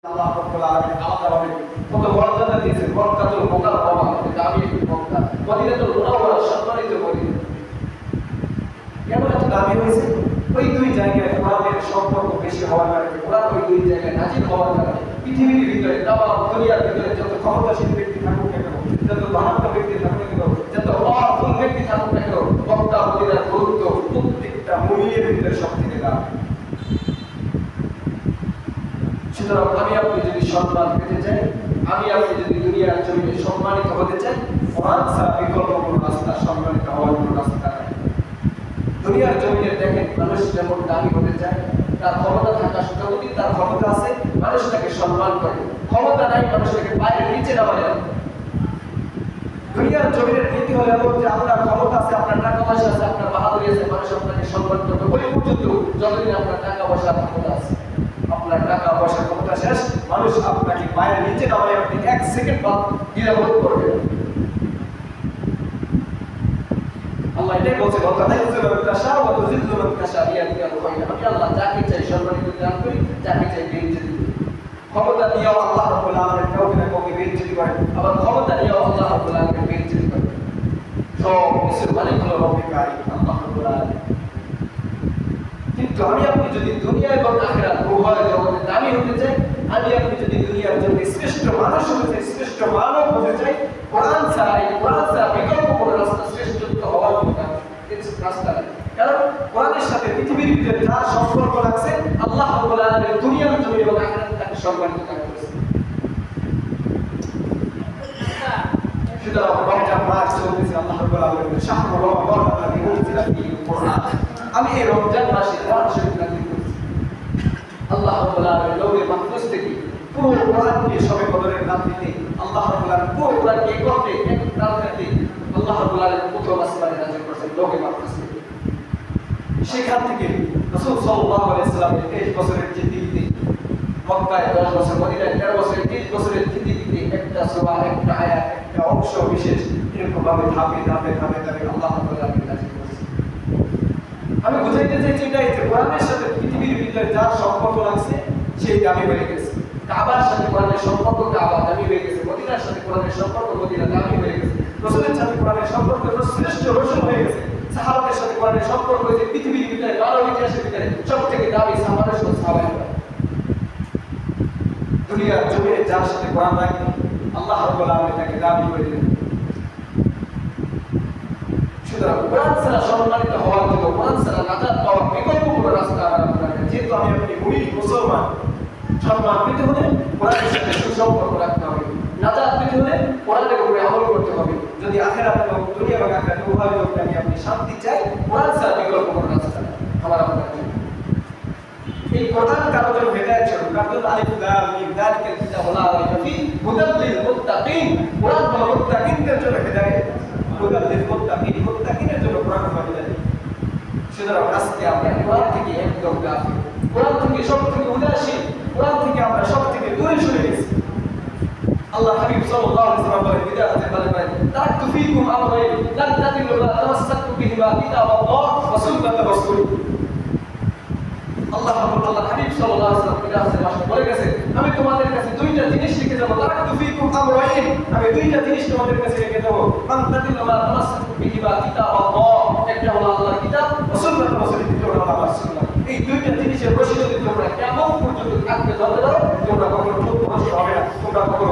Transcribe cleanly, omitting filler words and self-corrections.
আল্লাহ রাব্বুল আলামিন আলাদাভাবে কত মর্যাদা দিয়েছেন। মক্কাতুল মুকাররমা, দামি একটি মক্কা, মদিনাতুল মুনাওয়ারা, সম্মানিত মদিনা। কেন এত দামি হয়েছে? ওই দুই জায়গায় কোরআনের সম্পর্ক বেশি হওয়ার কারণে, কোরআন ওই দুই জায়গায় নাজিল হওয়ার কারণে পৃথিবীর ভিতরে, তামাম দুনিয়ার ভিতরে যত ক্ষমতাশীল ব্যক্তি থাকুক না কেন, যত ধনাঢ্য ব্যক্তি থাকুক না কেন, যত পাওয়ারফুল ব্যক্তি থাকুক না কেন, মক্কা মদিনার গুরুত্ব প্রত্যেকটা মুমিনের ভিতরে সবথেকে দামি। সুতরাং আমি আপনি যদি সম্মান পেতে চাই, আমি আপনি যদি দুনিয়ার জমিনে সম্মানিত হতে চাই, কোরআন ছাড়া বিকল্প কোনো রাস্তা, সম্মানিত হওয়ার কোনো রাস্তা নেই। দুনিয়ার জমিনে দেখেন মানুষ যেমন দামি হতে চায়, তার ক্ষমতা থাকা যতদিন তার ক্ষমতা আছে মানুষ তাকে সম্মান করে, ক্ষমতা নাই মানুষ তাকে পায়ের নিচে নামায় না। দুনিয়ার জমিনের নীতি হলো এমন যে আপনার ক্ষমতা আছে, আপনার টাকা পয়সা আছে, আপনার বাহাদুরি আছে, মানুষ আপনাকে সম্মান করবে ওই পর্যন্ত যতদিন আপনার টাকা পয়সা ক্ষমতা আছে। আপনার টাকা পয়সা ক্ষমতা শেষ, মানুষ আপনাকে পায়ের নিচে নামায় আপনি এক সেকেন্ড বাদ নিরাপদ করবে। আল্লাহ এটাই বলছে, আমি আল্লাহ যাকে চাই সম্মানিত দান করি, যাকে চাই বেইজ্জতি করি। ক্ষমতা দিয়েও আল্লাহ রাব্বুল আলামিন কাউকে না কাউকে বেইজ্জতি করেন, আবার ক্ষমতা দিয়েও আল্লাহ রাব্বুল আলামিন বেইজ্জতি করেন। সব কিছুর মালিক হলো রব্বুল কারীম, আল্লাহ রাব্বুল আলামিন। কিন্তু আমি আপনি যদি দুনিয়া এবং আখিরাত উভয় জগতে দামি হতে চাই, আমি আপনি যদি দুনিয়ার জন্য শ্রেষ্ঠ মানুষ হতে চাই, শ্রেষ্ঠ মানব হতে চাই, কোরআন ছাড়া বিকল্প কোনো রাস্তা শ্রেষ্ঠত্ব হওয়ার কোনো রাস্তা নেই। কারণ কোরআনের সাথে পৃথিবীর ভিতরে যার সম্পর্ক রাখছে, আল্লাহ রাব্বুল আলামিন দুনিয়ার জন্য এবং আখিরাতে তাকে সম্মানিত করেছেন। সুতরাং রমজান মাস চলতেছে, আল্লাহ রাব্বুল আলামিন শাহরুর রমাদান আল্লাযী উনজিলা ফীহিল কুরআন, আমি এই রমজান মাসে কোরআন শরীফ নাযিল করেছি। আল্লাহ রাব্বুল আলামিন লৌহে মাহফুজ থেকে পুরো কোরআনকে শবে কদরের রাত্রিতে আল্লাহ রাব্বুল আলামিন পুরো কোরআনকে এক রাত্রিতে আল্লাহ রাব্বুল আলামিন প্রথম আসমানে নাযিল করেছেন লৌহে মাহফুজ থেকে। সেখান থেকে রাসূল সাল্লাল্লাহু আলাইহি ওয়াসাল্লামের 23 বছরের জিন্দেগিতে, মক্কায় 10 বছর, মদিনায় 13 বছরের 30 বছরের জিন্দেগিতে একটা সূরা, একটা আয়াত, একটা অংশ বিশেষ এরকম ভাবে ধাপে ধাপে আল্লাহ রাব্বুল আলামিন নাযিল করেছেন। আমি বুঝাইতে চাইছি এটাই যে কোরআনের সাথে পৃথিবীর ভিতরে যার সম্পর্ক লাগছে সেই দামি হয়ে গেছে। কাবার সাথে কোরআনের সম্পর্ক কাবা দামি হয়ে গেছে, মদিনার সাথে কোরআনের সম্পর্ক মদিনা দামি হয়ে গেছে, রাসূলের সাথে কোরআনের সম্পর্ক শ্রেষ্ঠ রসুল হয়ে গেছে, সাহাবাদের সাথে কোরআনের সম্পর্ক হয়েছে পৃথিবীর ভিতরে মানব ইতিহাসের ভিতরে সবথেকে দামি সাহাবাদের সাথে সাহাবারা। দুনিয়ার জমিনে যার সাথে কোরআন রাখে আল্লাহ রাব্বুল আলামিন তাকে দামি করে দিলেন। সুতরাং কোরআন ছাড়া সম্মানিত হওয়ার জন্য, কোরআন ছাড়া নাজাত পাওয়ার বিকল্প কোনো রাস্তা আমার আপনার কাছে। যেহেতু আমি আপনি মুসলমান, সম্মান পেতে হলে কোরআনের সাথে সুসম্পর্ক রাখতে হবে, নাজাত পেতে হলে কোরআনের উপরে আমল করতে হবে। যদি আখিরাত এবং দুনিয়া এবং আখিরাত উভয় জগতে আমি আপনি শান্তি চাই, কোরআন ছাড়া বিকল্প কোনো রাস্তা নেই আমার আপনার জন্য। এই কোরআন কারো জন্য হেদায়েত স্বরূপ, কারণ আলিফ লাম মিম যালিকাল কিতাবু লা রাইবা ফীহি হুদাল লিল মুত্তাকিন, কোরআন হলো মুত্তাকিনদের জন্য হেদায়েত, হুদাল লিল মুত্তাকিন, মুত্তাকিনের জন্য কোরআন হলো হেদায়েত। সুতরাং আজকে আমরা কোরআন থেকে একদম গাফিল, কোরআন থেকে সব থেকে উদাসীন, কোরআন থেকে আমরা সব থেকে দূরে সরে গেছি। আল্লাহ হাবিব সাল্লাল্লাহু আলাইহি ওয়াসাল্লাম বলেন, বিদাতে বলেন, তারাকতু ফীকুম আমরাইন লান তাদিল্লু মা তামাসসাকতু বিহিমা কিতাবাল্লাহ ওয়া সুন্নাত রাসূল। আল্লাহ হাবিব সাল্লাল্লাহু আলাইহি ওয়াসাল্লাম বিদাতে বলে গেছেন, আমি তোমাদের কাছে দুইটা জিনিস রেখে যাব, তারাকতু ফীকুম আমরাইন, আমি দুইটা জিনিস তোমাদের কাছে রেখে দেব, মান তাদিল্লু মা তামাসসাকতু বিহিমা কিতাবাল্লাহ, একটা হলো আল্লাহর কিতাব, ওয়া সুন্নাত রাসূল, দ্বিতীয় হলো আমার সুন্নাহ। এই দুইটা জিনিসের রশি যদি তোমরা কিয়ামত পর্যন্ত থাকবে ধরে ধরো, তোমরা কখনো পথভ্রষ্ট হবে না, তোমরা কখনো